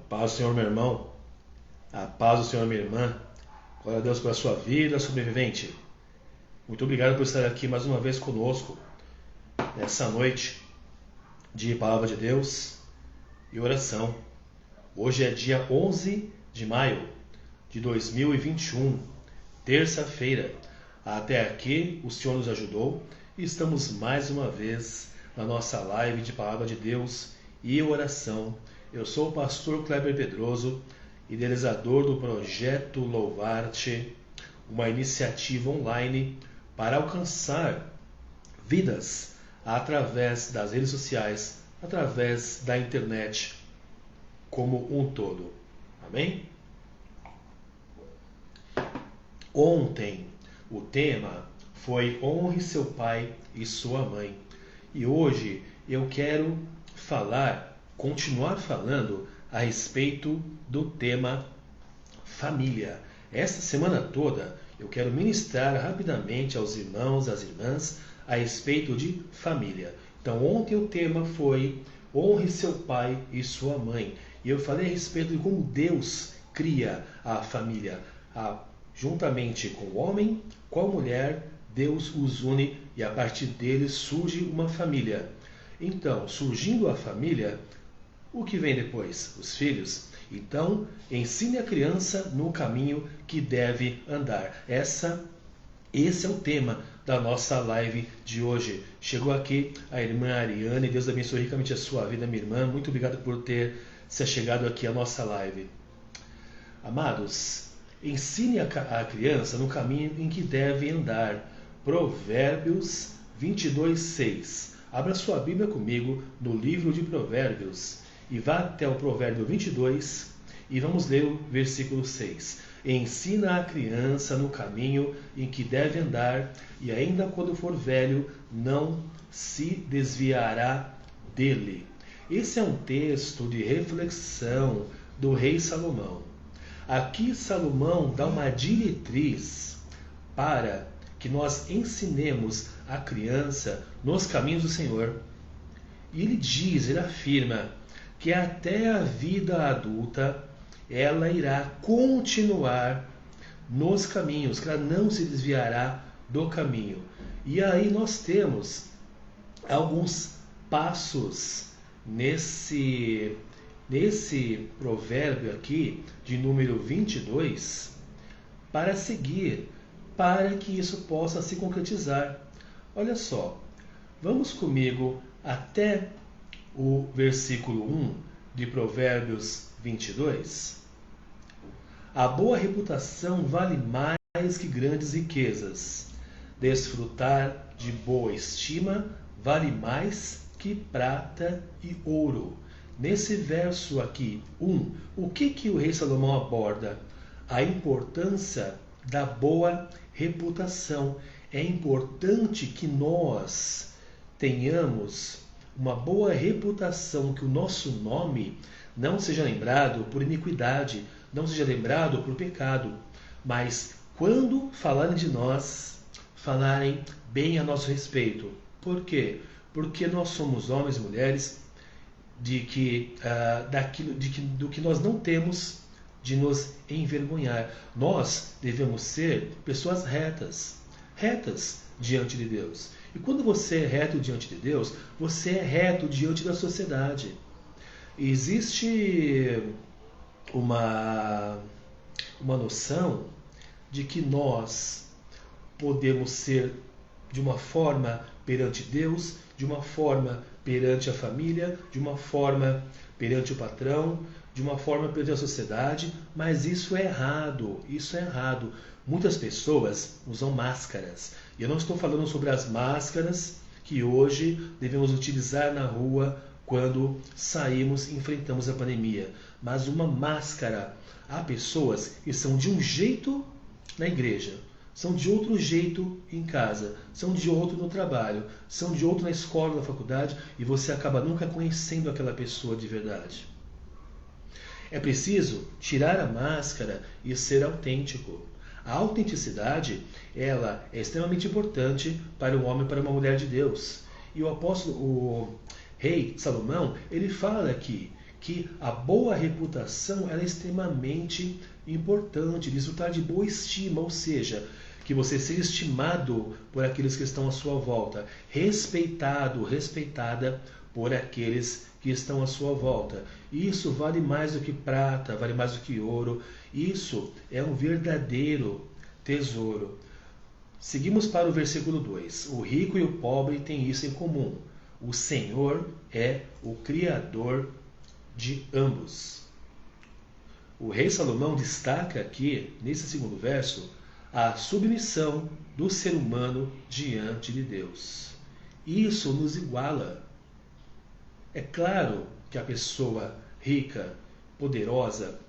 Paz do Senhor, meu irmão. A paz do Senhor, minha irmã. Glória a Deus pela sua vida, sobrevivente. Muito obrigado por estar aqui mais uma vez conosco nessa noite de Palavra de Deus e oração. Hoje é dia 11 de maio de 2021, terça-feira. Até aqui o Senhor nos ajudou e estamos mais uma vez na nossa live de Palavra de Deus e oração. Eu sou o pastor Kleber Pedroso, idealizador do projeto Louvarte, uma iniciativa online para alcançar vidas através das redes sociais, através da internet como um todo. Amém? Ontem o tema foi honre seu pai e sua mãe. E hoje eu quero continuar falando a respeito do tema família. Esta semana toda eu quero ministrar rapidamente aos irmãos, às irmãs, a respeito de família. Então ontem o tema foi honre seu pai e sua mãe. E eu falei a respeito de como Deus cria a família. Juntamente com o homem, com a mulher, Deus os une e a partir deles surge uma família. Então, surgindo a família, o que vem depois? Os filhos. Então, ensine a criança no caminho que deve andar. Esse é o tema da nossa live de hoje. Chegou aqui a irmã Ariane. Deus abençoe ricamente a sua vida, minha irmã. Muito obrigado por ter se chegado aqui à nossa live. Amados, ensine a criança no caminho em que deve andar. Provérbios 22:6. Abra sua Bíblia comigo no livro de Provérbios e vá até o provérbio 22 e vamos ler o versículo 6. Ensina a criança no caminho em que deve andar e ainda quando for velho não se desviará dele. Esse é um texto de reflexão do rei Salomão. Aqui Salomão dá uma diretriz para que nós ensinemos a criança nos caminhos do Senhor. E ele afirma que até a vida adulta ela irá continuar nos caminhos, que ela não se desviará do caminho. E aí nós temos alguns passos nesse provérbio aqui, de número 22, para seguir, para que isso possa se concretizar. Olha só, vamos comigo até o versículo 1 de Provérbios 22. A boa reputação vale mais que grandes riquezas. Desfrutar de boa estima vale mais que prata e ouro. Nesse verso aqui, 1, o que o rei Salomão aborda? A importância da boa reputação. É importante que nós tenhamos uma boa reputação, que o nosso nome não seja lembrado por iniquidade, não seja lembrado por pecado, mas quando falarem de nós, falarem bem a nosso respeito. Por quê? Porque nós somos homens e mulheres do que nós não temos de nos envergonhar. Nós devemos ser pessoas retas diante de Deus. E quando você é reto diante de Deus, você é reto diante da sociedade. Existe uma noção de que nós podemos ser de uma forma perante Deus, de uma forma perante a família, de uma forma perante o patrão, de uma forma perante a sociedade, mas isso é errado, Muitas pessoas usam máscaras, e eu não estou falando sobre as máscaras que hoje devemos utilizar na rua quando saímos e enfrentamos a pandemia, mas uma máscara. Há pessoas que são de um jeito na igreja, são de outro jeito em casa, são de outro no trabalho, são de outro na escola, na faculdade, e você acaba nunca conhecendo aquela pessoa de verdade. É preciso tirar a máscara e ser autêntico. A autenticidade, ela é extremamente importante para um homem e para uma mulher de Deus. E o rei Salomão, ele fala aqui que a boa reputação ela é extremamente importante, desfrutar de boa estima, ou seja, que você seja estimado por aqueles que estão à sua volta, respeitado, respeitada por aqueles que estão à sua volta. Isso vale mais do que prata, vale mais do que ouro. Isso é um verdadeiro tesouro. Seguimos para o versículo 2. O rico e o pobre têm isso em comum. O Senhor é o Criador de ambos. O rei Salomão destaca aqui, nesse segundo verso, a submissão do ser humano diante de Deus. Isso nos iguala. É claro que a pessoa rica, poderosa,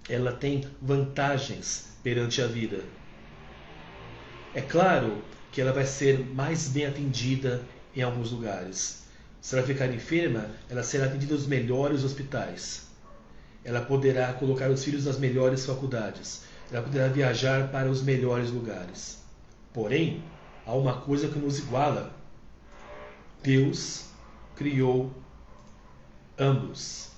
ela tem vantagens perante a vida. É claro que ela vai ser mais bem atendida em alguns lugares. Se ela ficar enferma, ela será atendida nos melhores hospitais. Ela poderá colocar os filhos nas melhores faculdades. Ela poderá viajar para os melhores lugares. Porém, há uma coisa que nos iguala. Deus criou ambos.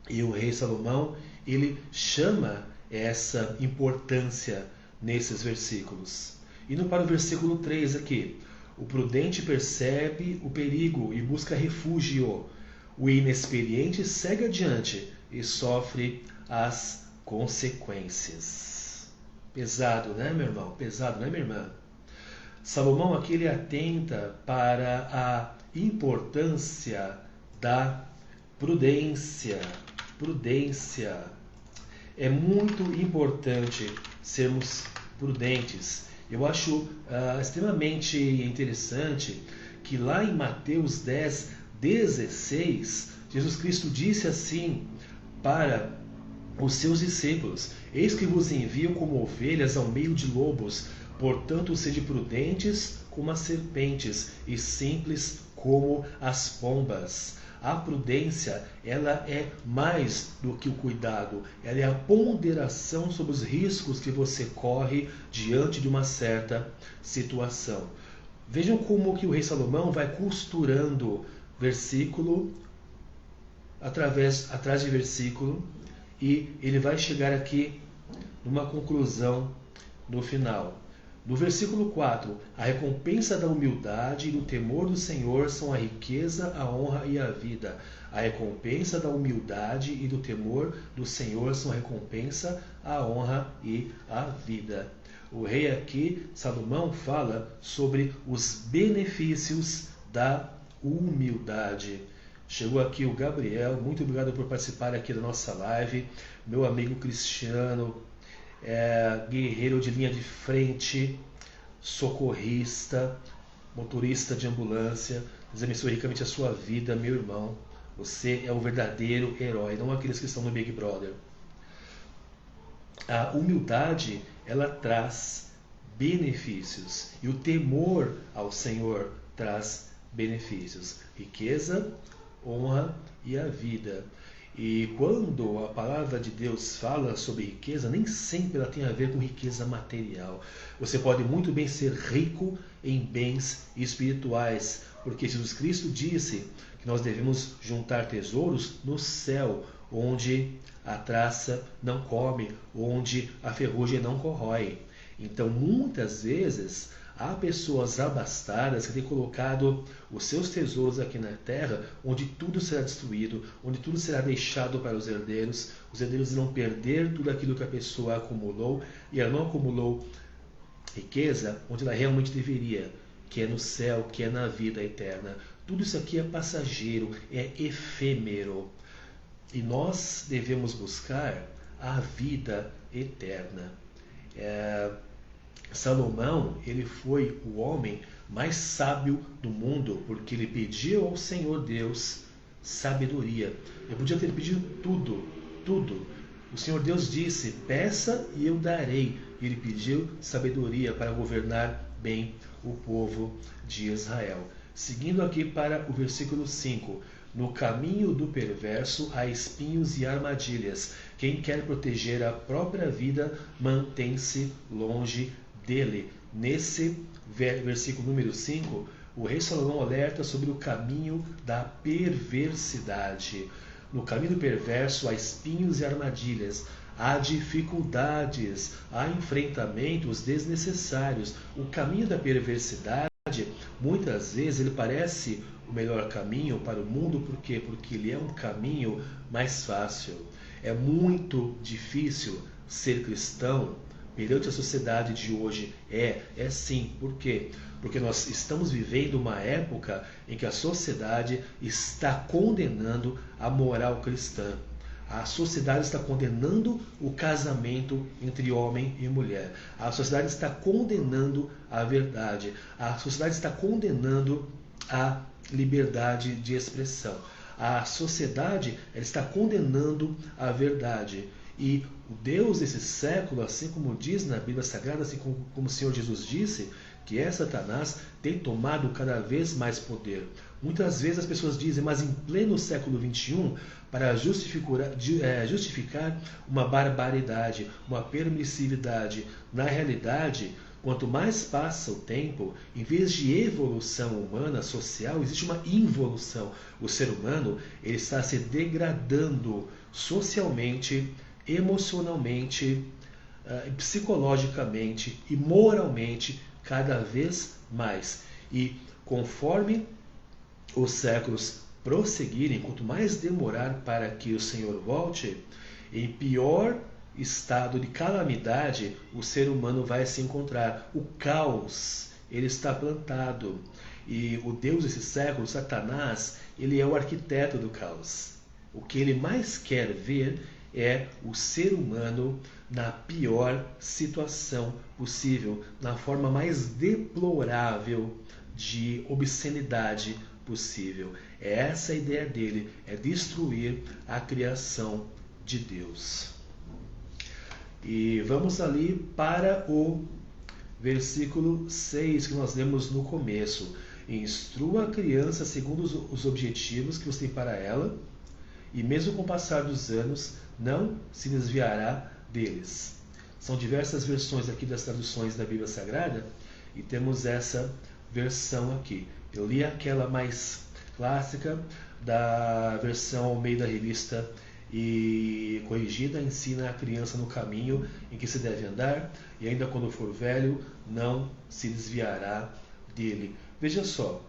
E o rei Salomão, ele chama essa importância nesses versículos. Indo para o versículo 3 aqui. O prudente percebe o perigo e busca refúgio. O inexperiente segue adiante e sofre as consequências. Pesado, né, meu irmão? Pesado, né, minha irmã? Salomão aqui ele atenta para a importância da prudência. Prudência. É muito importante sermos prudentes. Eu acho extremamente interessante que lá em Mateus 10, 16, Jesus Cristo disse assim para os seus discípulos: Eis que vos envio como ovelhas ao meio de lobos, portanto sede prudentes como as serpentes e simples como as pombas. A prudência, ela é mais do que o cuidado, ela é a ponderação sobre os riscos que você corre diante de uma certa situação. Vejam como que o rei Salomão vai costurando versículo atrás de versículo, e ele vai chegar aqui numa conclusão no final. No versículo 4, a recompensa da humildade e do temor do Senhor são a riqueza, a honra e a vida. A recompensa da humildade e do temor do Senhor são a recompensa, a honra e a vida. O rei aqui, Salomão, fala sobre os benefícios da humildade. Chegou aqui o Gabriel, muito obrigado por participar aqui da nossa live. Meu amigo Cristiano, guerreiro de linha de frente, socorrista, motorista de ambulância. Deus abençoe ricamente a sua vida, meu irmão. Você é o verdadeiro herói, não aqueles que estão no Big Brother. A humildade, ela traz benefícios, e o temor ao Senhor traz benefícios, riqueza, honra e a vida. E quando a palavra de Deus fala sobre riqueza, nem sempre ela tem a ver com riqueza material. Você pode muito bem ser rico em bens espirituais, porque Jesus Cristo disse que nós devemos juntar tesouros no céu, onde a traça não come, onde a ferrugem não corrói. Então, muitas vezes, há pessoas abastadas que têm colocado os seus tesouros aqui na terra, onde tudo será destruído, onde tudo será deixado para os herdeiros irão perder tudo aquilo que a pessoa acumulou, e ela não acumulou riqueza onde ela realmente deveria, que é no céu, que é na vida eterna. Tudo isso aqui é passageiro, é efêmero, e nós devemos buscar a vida eterna. Salomão, ele foi o homem mais sábio do mundo, porque ele pediu ao Senhor Deus sabedoria. Ele podia ter pedido tudo. O Senhor Deus disse: peça e eu darei. E ele pediu sabedoria para governar bem o povo de Israel. Seguindo aqui para o versículo 5. No caminho do perverso há espinhos e armadilhas. Quem quer proteger a própria vida mantém-se longe dele. Nesse versículo número 5, o rei Salomão alerta sobre o caminho da perversidade. No caminho perverso há espinhos e armadilhas, há dificuldades, há enfrentamentos desnecessários. O caminho da perversidade, muitas vezes, ele parece o melhor caminho para o mundo. Por quê? Porque ele é um caminho mais fácil. É muito difícil ser cristão perante a sociedade de hoje. É sim. Por quê? Porque nós estamos vivendo uma época em que a sociedade está condenando a moral cristã. A sociedade está condenando o casamento entre homem e mulher. A sociedade está condenando a verdade. A sociedade está condenando a liberdade de expressão. A sociedade está condenando a verdade. E o Deus desse século, assim como diz na Bíblia Sagrada, assim como o Senhor Jesus disse, que Satanás tem tomado cada vez mais poder. Muitas vezes as pessoas dizem, mas em pleno século XXI, para justificar uma barbaridade, uma permissividade. Na realidade, quanto mais passa o tempo, em vez de evolução humana, social, existe uma involução. O ser humano ele está se degradando socialmente, emocionalmente, psicologicamente e moralmente cada vez mais. E conforme os séculos prosseguirem, quanto mais demorar para que o Senhor volte, em pior estado de calamidade o ser humano vai se encontrar. O caos, ele está plantado. E o Deus desse século, Satanás, ele é o arquiteto do caos. O que ele mais quer ver é o ser humano na pior situação possível, na forma mais deplorável de obscenidade possível. É essa a ideia dele, é destruir a criação de Deus. E vamos ali para o versículo 6 que nós lemos no começo. Instrua a criança segundo os objetivos que você tem para ela, e mesmo com o passar dos anos, não se desviará deles. São diversas versões aqui das traduções da Bíblia Sagrada, e temos essa versão aqui. Eu li aquela mais clássica da versão Almeida Revista e Corrigida, ensina a criança no caminho em que se deve andar, e ainda quando for velho, não se desviará dele. Veja só,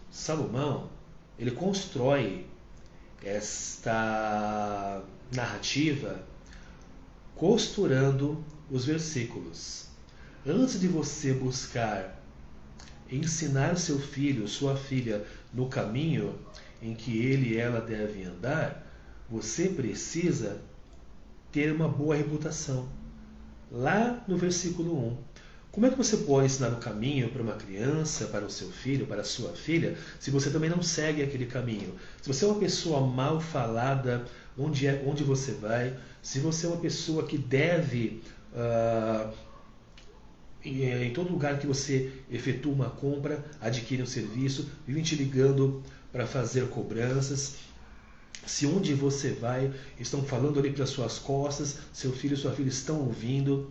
Salomão, ele constrói esta narrativa costurando os versículos. Antes de você buscar ensinar seu filho, sua filha, no caminho em que ele e ela devem andar, você precisa ter uma boa reputação. Lá no versículo 1. Como é que você pode ensinar o caminho para uma criança, para o seu filho, para a sua filha, se você também não segue aquele caminho? Se você é uma pessoa mal falada, onde você vai? Se você é uma pessoa que deve, em todo lugar que você efetua uma compra, adquire um serviço, vivem te ligando para fazer cobranças. Se onde você vai, estão falando ali pelas suas costas, seu filho e sua filha estão ouvindo,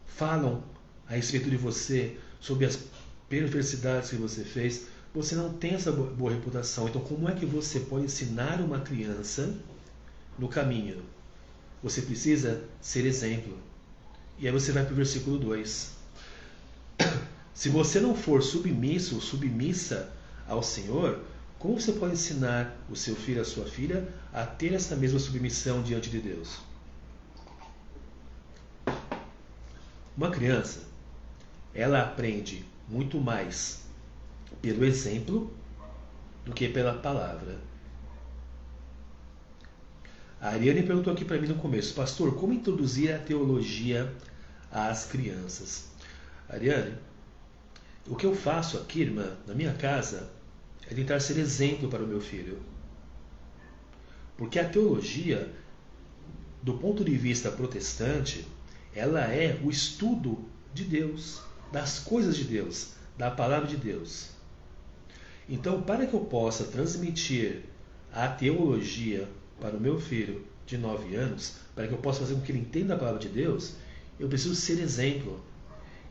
falam a respeito de você, sobre as perversidades que você fez, você não tem essa boa reputação. Então, como é que você pode ensinar uma criança no caminho? Você precisa ser exemplo. E aí você vai para o versículo 2. Se você não for submisso ou submissa ao Senhor, como você pode ensinar o seu filho, a sua filha, a ter essa mesma submissão diante de Deus? Uma criança, ela aprende muito mais pelo exemplo do que pela palavra. A Ariane perguntou aqui para mim no começo, pastor, como introduzir a teologia às crianças? Ariane, o que eu faço aqui, irmã, na minha casa, é tentar ser exemplo para o meu filho. Porque a teologia, do ponto de vista protestante, ela é o estudo de Deus, das coisas de Deus, da palavra de Deus. Então, para que eu possa transmitir a teologia para o meu filho de 9 anos, para que eu possa fazer com que ele entenda a palavra de Deus, eu preciso ser exemplo.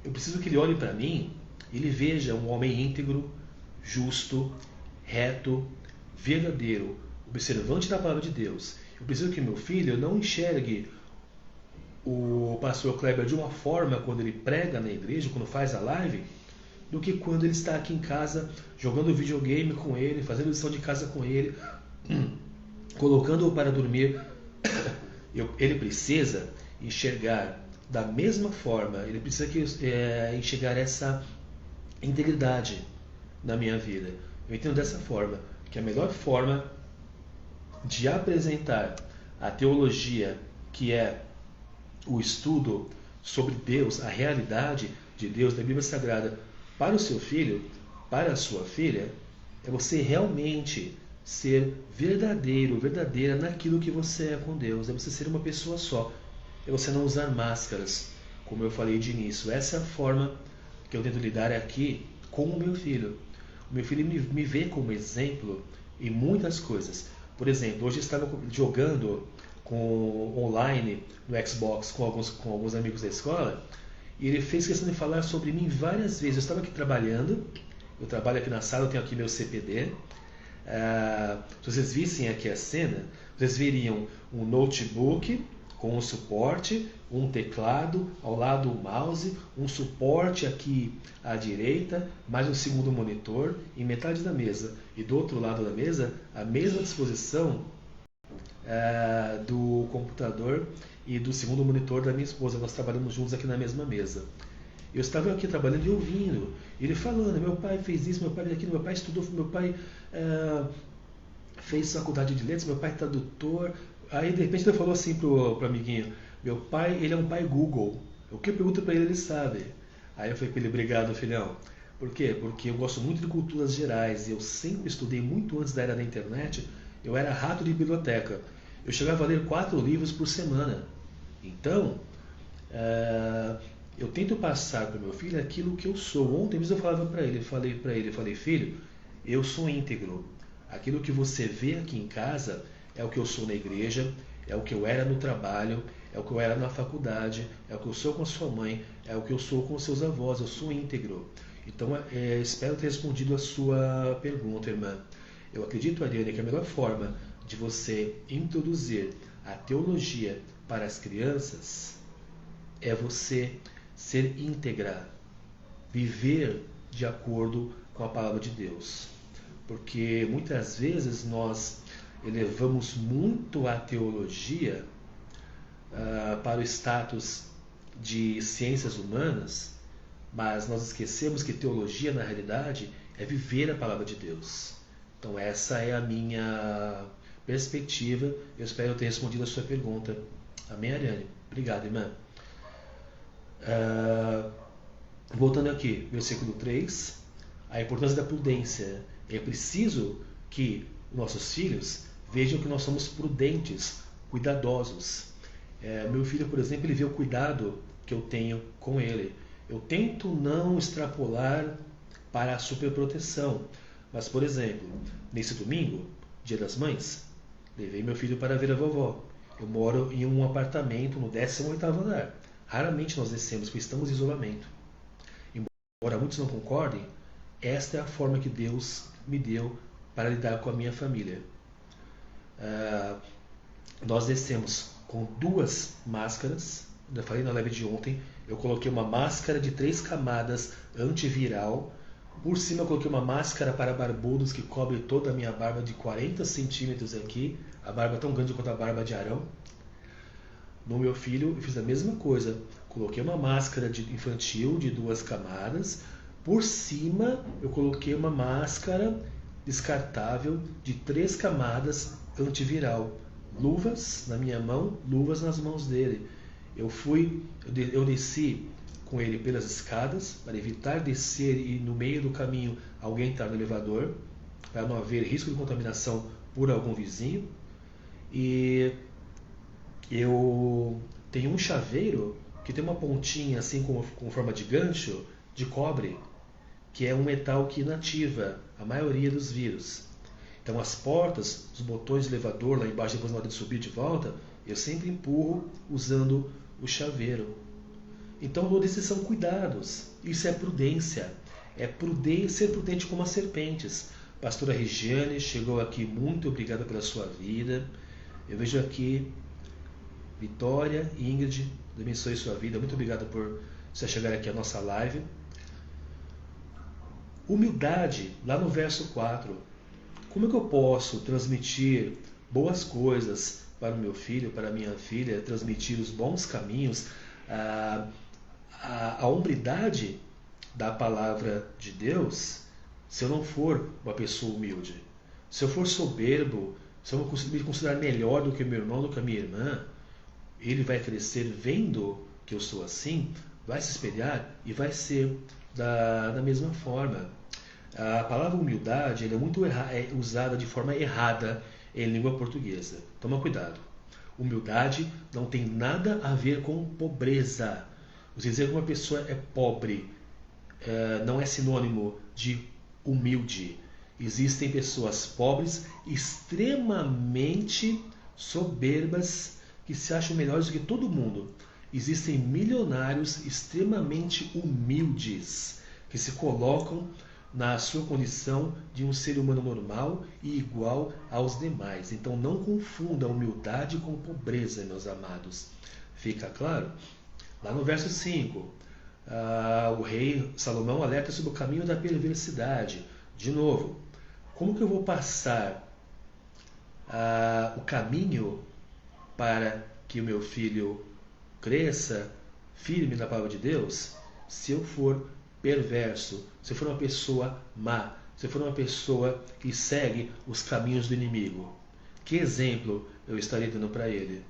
Eu preciso que ele olhe para mim e ele veja um homem íntegro, justo, reto, verdadeiro, observante da palavra de Deus. Eu preciso que meu filho não enxergue o pastor Kleber de uma forma quando ele prega na igreja, quando faz a live, do que quando ele está aqui em casa jogando videogame com ele, fazendo lição de casa com ele, colocando-o para dormir. Ele precisa enxergar da mesma forma, ele precisa enxergar essa integridade na minha vida. Eu entendo dessa forma, que a melhor forma de apresentar a teologia, que é o estudo sobre Deus, a realidade de Deus, da Bíblia Sagrada, para o seu filho, para a sua filha, é você realmente ser verdadeiro, verdadeira naquilo que você é com Deus. É você ser uma pessoa só. É você não usar máscaras, como eu falei de início. Essa é a forma que eu tento lidar aqui com o meu filho. O meu filho me vê como exemplo em muitas coisas. Por exemplo, hoje eu estava jogando online no Xbox com alguns amigos da escola, e ele fez questão de falar sobre mim várias vezes. Eu estava aqui trabalhando, eu trabalho aqui na sala, eu tenho aqui meu CPD. Se vocês vissem aqui a cena, vocês veriam um notebook com um suporte, um teclado, ao lado um mouse, um suporte aqui à direita, mais um segundo monitor em metade da mesa. E do outro lado da mesa, a mesma disposição do computador e do segundo monitor da minha esposa. Nós trabalhamos juntos aqui na mesma mesa. Eu estava aqui trabalhando e ouvindo, ele falando, meu pai fez isso, meu pai fez aquilo, meu pai estudou, meu pai fez faculdade de letras, meu pai é tradutor. Aí de repente ele falou assim pro amiguinho, meu pai, ele é um pai Google. O que eu pergunto para ele, ele sabe. Aí eu falei para ele, obrigado, filhão. Por quê? Porque eu gosto muito de culturas gerais, e eu sempre estudei muito antes da era da internet. Eu era rato de biblioteca. Eu chegava a ler 4 livros por semana. Então, eu tento passar para o meu filho aquilo que eu sou. Ontem mesmo eu falava para ele, falei, filho, eu sou íntegro. Aquilo que você vê aqui em casa é o que eu sou na igreja, é o que eu era no trabalho, é o que eu era na faculdade, é o que eu sou com a sua mãe, é o que eu sou com os seus avós, eu sou íntegro. Então, espero ter respondido a sua pergunta, irmã. Eu acredito, Ariane, que a melhor forma de você introduzir a teologia para as crianças é você ser íntegra, viver de acordo com a palavra de Deus. Porque muitas vezes nós elevamos muito a teologia para o status de ciências humanas, mas nós esquecemos que teologia, na realidade, é viver a palavra de Deus. Então essa é a minha perspectiva. Eu espero ter respondido a sua pergunta. Amém, Ariane? Obrigado, irmã. Voltando aqui, versículo 3, a importância da prudência. É preciso que nossos filhos vejam que nós somos prudentes, cuidadosos. Meu filho, por exemplo, ele vê o cuidado que eu tenho com ele. Eu tento não extrapolar para a superproteção. Mas, por exemplo, nesse domingo, Dia das Mães, levei meu filho para ver a vovó. Eu moro em um apartamento no 18º andar. Raramente nós descemos, porque estamos em isolamento. Embora muitos não concordem, esta é a forma que Deus me deu para lidar com a minha família. Nós descemos com 2 máscaras. Eu falei na live de ontem, eu coloquei uma máscara de 3 camadas antiviral. Por cima eu coloquei uma máscara para barbudos que cobre toda a minha barba de 40 centímetros aqui. A barba tão grande quanto a barba de Arão. No meu filho eu fiz a mesma coisa. Coloquei uma máscara infantil de 2 camadas. Por cima eu coloquei uma máscara descartável de 3 camadas antiviral. Luvas na minha mão, luvas nas mãos dele. Eu desci com ele pelas escadas para evitar descer e no meio do caminho alguém entrar no elevador, para não haver risco de contaminação por algum vizinho. E eu tenho um chaveiro que tem uma pontinha assim com forma de gancho de cobre, que é um metal que inativa a maioria dos vírus. Então as portas, os botões de elevador lá embaixo, depois na hora de subir de volta, eu sempre empurro usando o chaveiro. Então todos esses são cuidados. Isso é prudência. É ser prudente como as serpentes. Pastora Regiane chegou aqui, muito obrigado pela sua vida. Eu vejo aqui Vitória, Ingrid, Deus abençoe sua vida. Muito obrigado por você chegar aqui à nossa live. Humildade, lá no verso 4. Como é que eu posso transmitir boas coisas para o meu filho, para a minha filha, transmitir os bons caminhos, a hombridade da palavra de Deus, se eu não for uma pessoa humilde? Se eu for soberbo, se eu não me considerar melhor do que meu irmão, do que a minha irmã, ele vai crescer vendo que eu sou assim, vai se espelhar e vai ser da mesma forma. A palavra humildade é muito usada de forma errada em língua portuguesa. Toma cuidado. Humildade não tem nada a ver com pobreza. Você dizer que uma pessoa é pobre não é sinônimo de humilde. Existem pessoas pobres extremamente soberbas que se acham melhores do que todo mundo. Existem milionários extremamente humildes que se colocam na sua condição de um ser humano normal e igual aos demais. Então não confunda humildade com pobreza, meus amados. Fica claro? Lá no verso 5, o rei Salomão alerta sobre o caminho da perversidade. De novo, como que eu vou passar o caminho para que o meu filho cresça firme na palavra de Deus, se eu for perverso, se eu for uma pessoa má, se eu for uma pessoa que segue os caminhos do inimigo? Que exemplo eu estarei dando para ele?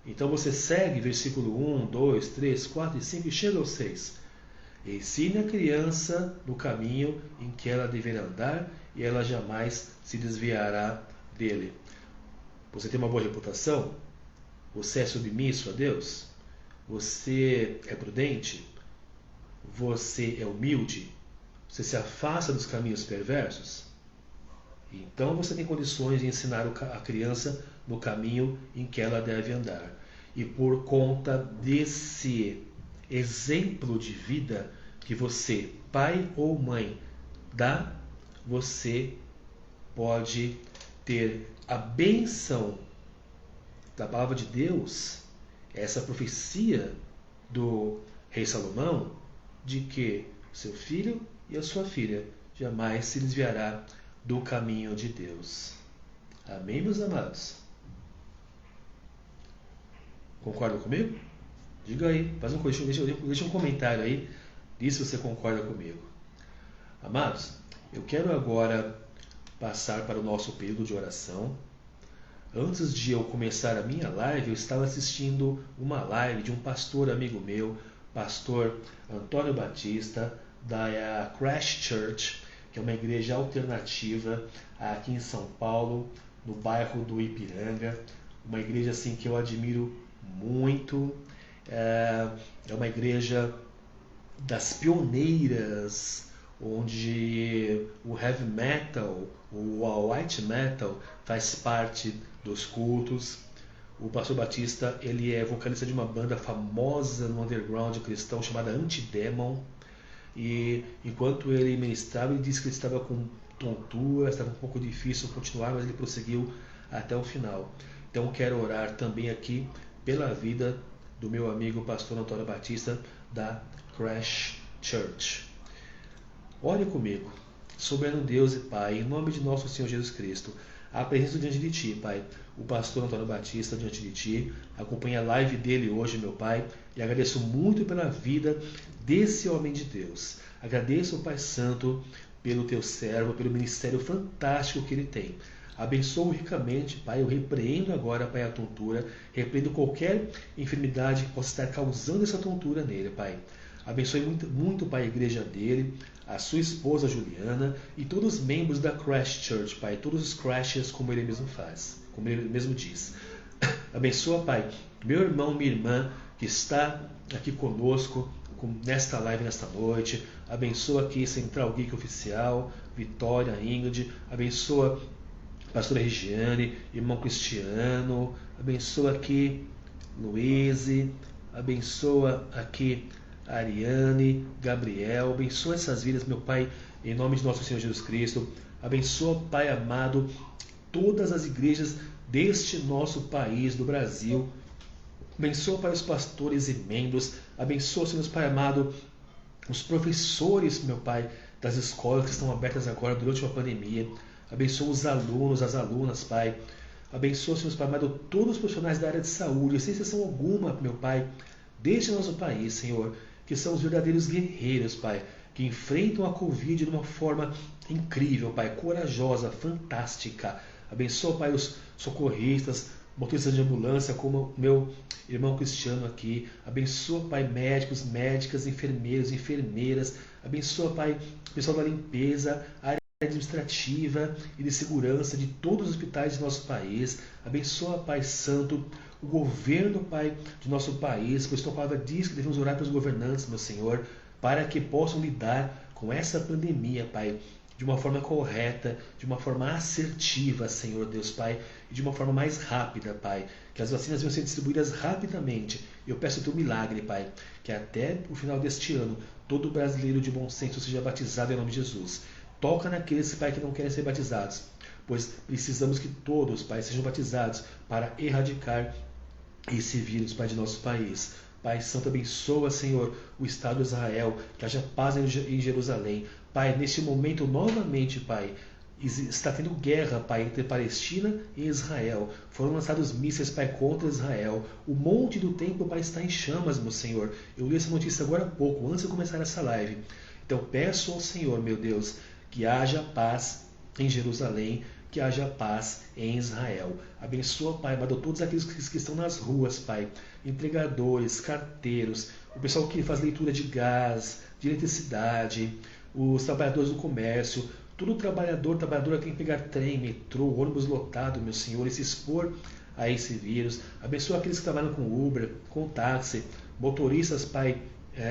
Então você segue versículo 1, 2, 3, 4 e 5 e chega ao 6. Ensine a criança no caminho em que ela deverá andar e ela jamais se desviará dele. Você tem uma boa reputação? Você é submisso a Deus? Você é prudente? Você é humilde? Você se afasta dos caminhos perversos? Então você tem condições de ensinar a criança no caminho em que ela deve andar. E por conta desse exemplo de vida que você, pai ou mãe, dá, você pode ter a bênção da palavra de Deus, essa profecia do rei Salomão, de que seu filho e a sua filha jamais se desviará do caminho de Deus. Amém, meus amados? Concordam comigo? Diga aí, faz deixa um comentário aí, diz se você concorda comigo. Amados, eu quero agora passar para o nosso período de oração. Antes de eu começar a minha live, eu estava assistindo uma live de um pastor amigo meu, pastor Antônio Batista, da Crash Church, que é uma igreja alternativa aqui em São Paulo, no bairro do Ipiranga. Uma igreja assim que eu admiro muito. É uma igreja das pioneiras, onde o heavy metal, o white metal faz parte dos cultos. O pastor Batista, ele é vocalista de uma banda famosa no underground cristão chamada Antidemon. E enquanto ele ministrava, ele disse que ele estava com tontura, estava um pouco difícil continuar, mas ele prosseguiu até o final. Então quero orar também aqui pela vida do meu amigo pastor Antônio Batista da Crash Church. Ore comigo. Soberano Deus e Pai, em nome de nosso Senhor Jesus Cristo, apresento diante de Ti, Pai, o pastor Antônio Batista diante de Ti. Acompanhe a live dele hoje, meu Pai, e agradeço muito pela vida desse homem de Deus. Agradeço, Pai Santo, pelo Teu servo, pelo ministério fantástico que ele tem. Abençoo ricamente, Pai. Eu repreendo agora, Pai, a tontura. Repreendo qualquer enfermidade que possa estar causando essa tontura nele, Pai. Abençoe muito, muito, Pai, a igreja dele, a sua esposa Juliana e todos os membros da Crash Church, Pai. Todos os crashers, como ele mesmo faz, como ele mesmo diz. Abençoa, Pai, meu irmão, minha irmã, que está aqui conosco nesta live, nesta noite. Abençoa aqui Central Geek Oficial, Vitória, Ingrid. Abençoa pastora Regiane, irmão Cristiano. Abençoa aqui Luíse. Abençoa aqui Ariane, Gabriel. Abençoa essas vidas, meu Pai, em nome de nosso Senhor Jesus Cristo. Abençoa, Pai amado, todas as igrejas deste nosso país, do Brasil. Abençoa, Pai, os pastores e membros. Abençoa, Senhor, Pai amado, os professores, meu Pai, das escolas que estão abertas agora durante a pandemia. Abençoa os alunos, as alunas, Pai. Abençoa, Senhor, Pai amado, todos os profissionais da área de saúde, sem exceção alguma, meu Pai, deste nosso país, Senhor, que são os verdadeiros guerreiros, Pai, que enfrentam a Covid de uma forma incrível, Pai, corajosa, fantástica. Abençoa, Pai, os socorristas, motoristas de ambulância, como meu irmão Cristiano aqui. Abençoa, Pai, médicos, médicas, enfermeiros, enfermeiras. Abençoa, Pai, o pessoal da limpeza, a área administrativa e de segurança de todos os hospitais de nosso país. Abençoa, Pai Santo, o governo, Pai, de nosso país, pois tua palavra diz que devemos orar pelos governantes, meu Senhor, para que possam lidar com essa pandemia, Pai, de uma forma correta, de uma forma assertiva, Senhor Deus, Pai, e de uma forma mais rápida, Pai, que as vacinas venham ser distribuídas rapidamente. Eu peço o teu milagre, Pai, que até o final deste ano, todo brasileiro de bom senso seja batizado em nome de Jesus. Toca naqueles, Pai, que não querem ser batizados, pois precisamos que todos, Pai, sejam batizados para erradicar esse vírus, Pai, de nosso país. Pai Santo, abençoa, Senhor, o Estado de Israel, que haja paz em Jerusalém. Pai, neste momento, novamente, Pai, está tendo guerra, Pai, entre Palestina e Israel. Foram lançados mísseis, Pai, contra Israel. O monte do templo, Pai, está em chamas, meu Senhor. Eu li essa notícia agora há pouco, antes de começar essa live. Então, peço ao Senhor, meu Deus, que haja paz em Jerusalém, que haja paz em Israel. Abençoa, Pai, amado, todos aqueles que estão nas ruas, Pai, entregadores, carteiros, o pessoal que faz leitura de gás, de eletricidade, os trabalhadores do comércio, todo trabalhadora que tem que pegar trem, metrô, ônibus lotado, meu Senhor, e se expor a esse vírus. Abençoa aqueles que trabalham com Uber, com táxi, motoristas, Pai,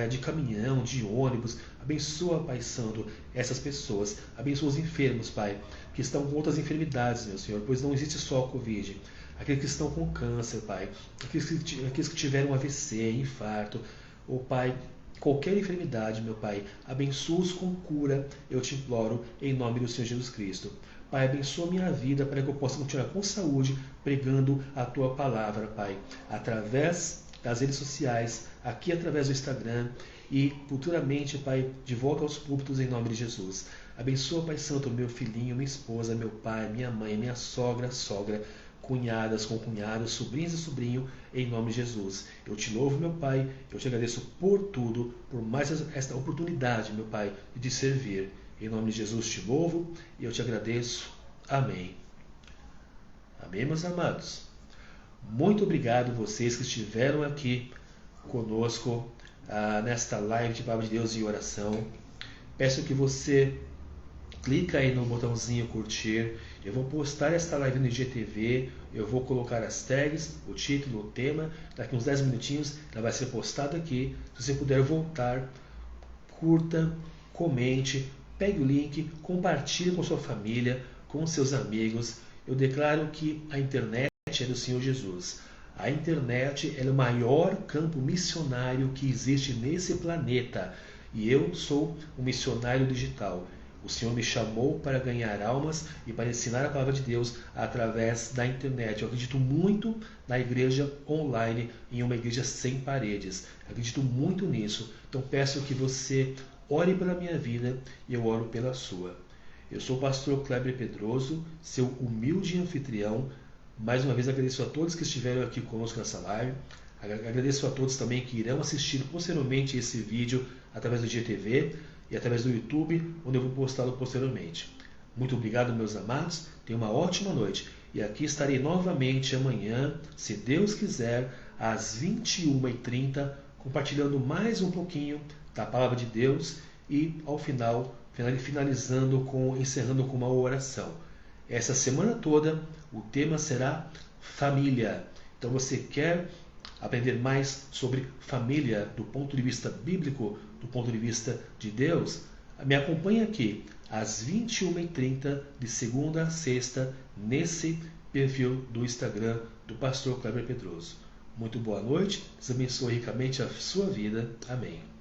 de caminhão, de ônibus. Abençoa, Pai Santo, essas pessoas. Abençoa os enfermos, Pai, que estão com outras enfermidades, meu Senhor, pois não existe só a Covid. Aqueles que estão com câncer, Pai, aqueles que tiveram AVC, infarto, ou Pai, qualquer enfermidade, meu Pai, abençoa-os com cura, eu te imploro, em nome do Senhor Jesus Cristo. Pai, abençoa a minha vida para que eu possa continuar com saúde, pregando a Tua palavra, Pai, através das redes sociais, aqui através do Instagram e futuramente, Pai, de volta aos púlpitos em nome de Jesus. Abençoa, Pai Santo, meu filhinho, minha esposa, meu pai, minha mãe, minha sogra, cunhadas, concunhados, sobrinhos e sobrinho, em nome de Jesus. Eu te louvo, meu Pai, eu te agradeço por tudo, por mais esta oportunidade, meu Pai, de te servir. Em nome de Jesus te louvo e eu te agradeço. Amém. Amém, meus amados. Muito obrigado vocês que estiveram aqui conosco nesta live de Palavra de Deus e oração. Peço que você clica aí no botãozinho curtir. Eu vou postar esta live no IGTV, eu vou colocar as tags, o título, o tema. Daqui uns 10 minutinhos ela vai ser postada aqui. Se você puder voltar, curta, comente, pegue o link, compartilhe com sua família, com seus amigos. Eu declaro que a internet é do Senhor Jesus. A internet é o maior campo missionário que existe nesse planeta. E eu sou um missionário digital. O Senhor me chamou para ganhar almas e para ensinar a palavra de Deus através da internet. Eu acredito muito na igreja online, em uma igreja sem paredes. Eu acredito muito nisso. Então peço que você ore pela minha vida e eu oro pela sua. Eu sou o pastor Kleber Pedroso, seu humilde anfitrião. Mais uma vez agradeço a todos que estiveram aqui conosco nessa live. Agradeço a todos também que irão assistir posteriormente esse vídeo através do IGTV e através do YouTube, onde eu vou postá-lo posteriormente. Muito obrigado, meus amados. Tenham uma ótima noite. E aqui estarei novamente amanhã, se Deus quiser, às 21h30, compartilhando mais um pouquinho da Palavra de Deus e, ao final, encerrando com uma oração. Essa semana toda, o tema será família. Então, você quer aprender mais sobre família do ponto de vista bíblico, do ponto de vista de Deus? Me acompanhe aqui às 21h30 de segunda a sexta nesse perfil do Instagram do pastor Kleber Pedroso. Muito boa noite, Deus abençoe ricamente a sua vida. Amém.